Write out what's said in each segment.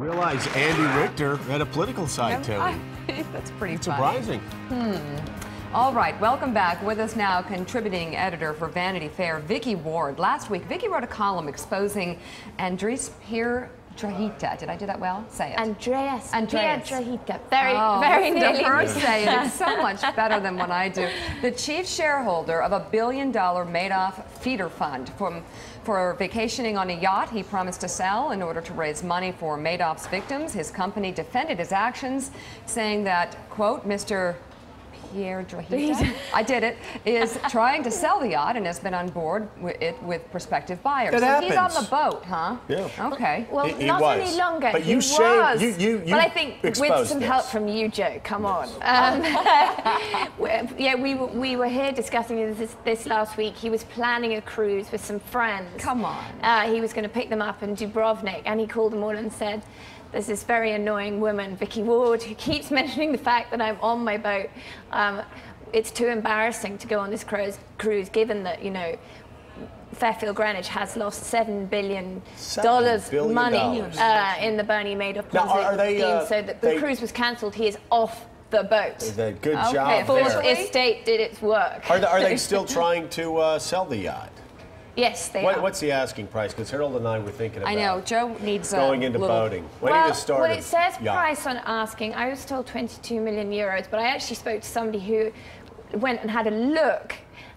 Realize Andy Richter had a political side to him. That's pretty surprising. All right, welcome back. With us now, contributing editor for Vanity Fair, Vicky Ward. Last week, Vicky wrote a column exposing Andres Piedrahita. Did I do that well? Say it. Andreas. Piedrahita. Very nearly. First say it. It's so much better than what I do. The chief shareholder of a $1 billion Madoff feeder fund. For vacationing on a yacht he promised to sell in order to raise money for Madoff's victims. His company defended his actions, saying that, quote, Mr. Piedrahita, I did it, is trying to sell the yacht and has been on board with prospective buyers. So he's on the boat, huh? Yeah. Okay. Well, he not was. any longer. But he you was. You but I think with some help from you, Joe. Come on. Yeah, we were here discussing this last week. He was planning a cruise with some friends. Come on. He was going to pick them up in Dubrovnik, and he called them all and said, "There's this very annoying woman, Vicky Ward, who keeps mentioning the fact that I'm on my boat. It's too embarrassing to go on this cruise, given that, you know, Fairfield Greenwich has lost $7 billion money in the Bernie Madoff Ponzi scheme, so that the cruise was cancelled. He is off the boat. Good job Fourth there. Estate did its work. Are they still trying to sell the yacht? Yes, they are. What's the asking price? Because Harold and I were thinking about I know, Joe needs going into boating. When well, did it start? Well, it says price on asking. I was told 22 million euros, but I actually spoke to somebody who went and had a look.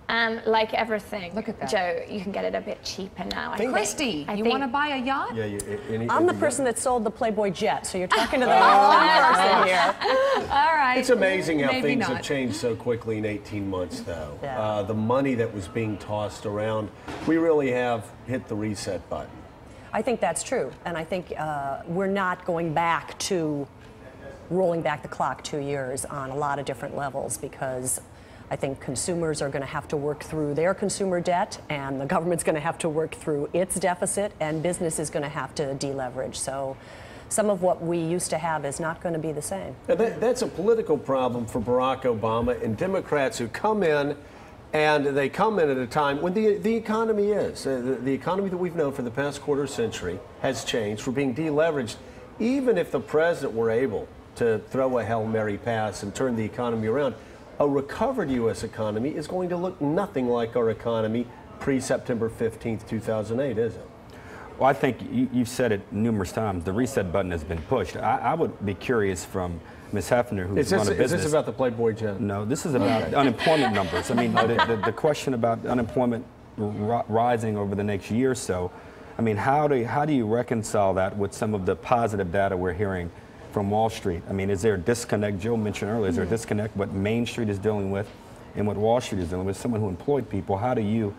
And like everything, look at that, Joe, you can get it a bit cheaper now. Christy, you want to buy a yacht? Yeah, I'm the person that sold the Playboy jet, so you're talking to the wrong person here. All right. It's amazing how things have changed so quickly in 18 months, though. Yeah. The money that was being tossed around, we really have hit the reset button. I think that's true, and I think we're not going back to rolling back the clock 2 years on a lot of different levels, because I think consumers are going to have to work through their consumer debt, and the government's going to have to work through its deficit, and business is going to have to deleverage. So some of what we used to have is not going to be the same. That's a political problem for Barack Obama and Democrats who come in, and they come in at a time when the economy is. The economy that we've known for the past quarter century has changed. We're being deleveraged. Even if the president were able to throw a Hail Mary pass and turn the economy around, a recovered U.S. economy is going to look nothing like our economy pre-September 15th, 2008, is it? Well, I think you've said it numerous times. The reset button has been pushed. I would be curious from Ms. Hefner, who's run a business. Is this about the Playboy jet? No, this is about unemployment numbers. I mean, the question about unemployment rising over the next year or so, I mean, how do you reconcile that with some of the positive data we're hearing from Wall Street? I mean, is there a disconnect? Joe mentioned earlier, is there a disconnect what Main Street is dealing with and what Wall Street is dealing with? Someone who employed people, how do you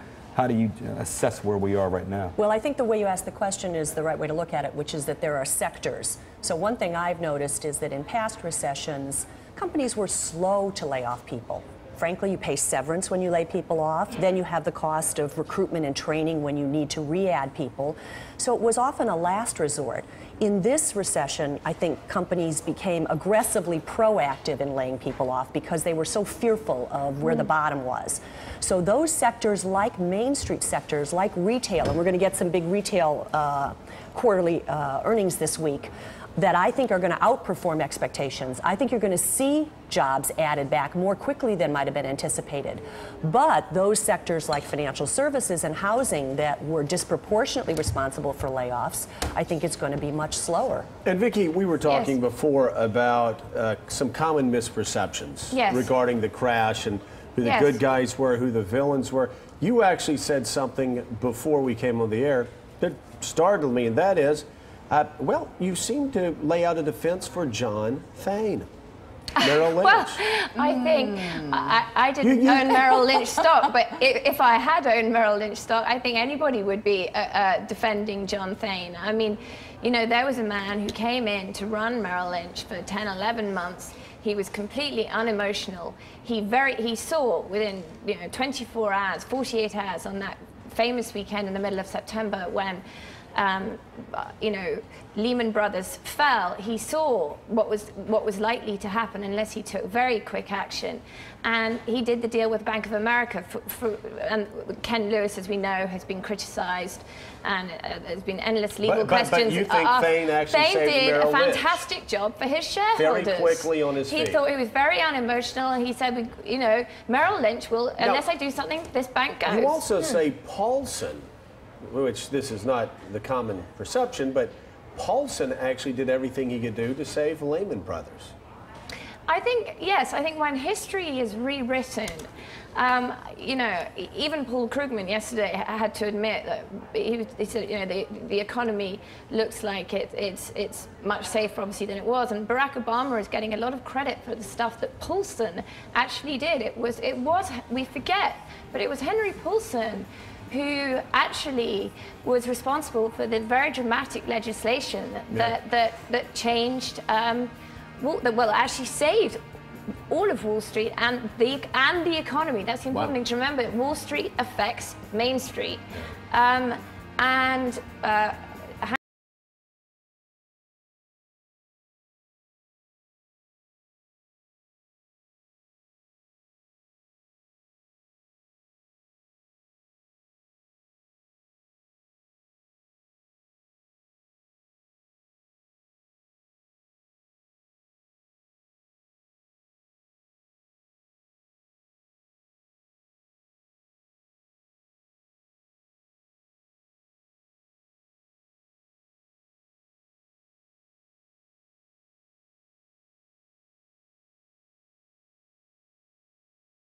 assess where we are right now? Well, I think the way you ask the question is the right way to look at it, which is that there are sectors. So one thing I've noticed is that in past recessions, companies were slow to lay off people. Frankly, you pay severance when you lay people off. Then you have the cost of recruitment and training when you need to re-add people. So it was often a last resort. In this recession, I think companies became aggressively proactive in laying people off because they were so fearful of where the bottom was. So those sectors, like Main Street sectors, like retail, and we're going to get some big retail quarterly earnings this week, that I think are going to outperform expectations. I think you're going to see jobs added back more quickly than might have been anticipated. But those sectors like financial services and housing that were disproportionately responsible for layoffs, I think it's going to be much slower. And Vicky, we were talking before about some common misperceptions regarding the crash and who the good guys were, who the villains were. You actually said something before we came on the air that startled me, and that is, well, you seem to lay out a defense for John Thain, Merrill Lynch. Well, I think I didn't own Merrill Lynch stock, but if I had owned Merrill Lynch stock, I think anybody would be defending John Thain. I mean, you know, there was a man who came in to run Merrill Lynch for 10, 11 months. He was completely unemotional. He saw within 24 hours, 48 hours on that famous weekend in the middle of September when you know, Lehman Brothers fell, he saw what was likely to happen unless he took very quick action. And he did the deal with Bank of America. And Ken Lewis, as we know, has been criticized, and there's been endless legal questions. But you think Fain actually saved did Merrill a fantastic Lynch job for his shareholders. very quickly on his feet. He thought he was very unemotional, and he said, you know, Merrill Lynch will, unless I do something, this bank goes. You also say Paulson, which this is not the common perception, but Paulson actually did everything he could do to save Lehman Brothers. I think, yes, I think when history is rewritten, you know, even Paul Krugman yesterday had to admit that he said, you know, the economy looks like it's much safer, obviously, than it was. And Barack Obama is getting a lot of credit for the stuff that Paulson actually did. It was we forget, but it was Henry Paulson who actually was responsible for the very dramatic legislation that changed, well, actually saved all of Wall Street and the economy. That's the important thing to remember. Wall Street affects Main Street. And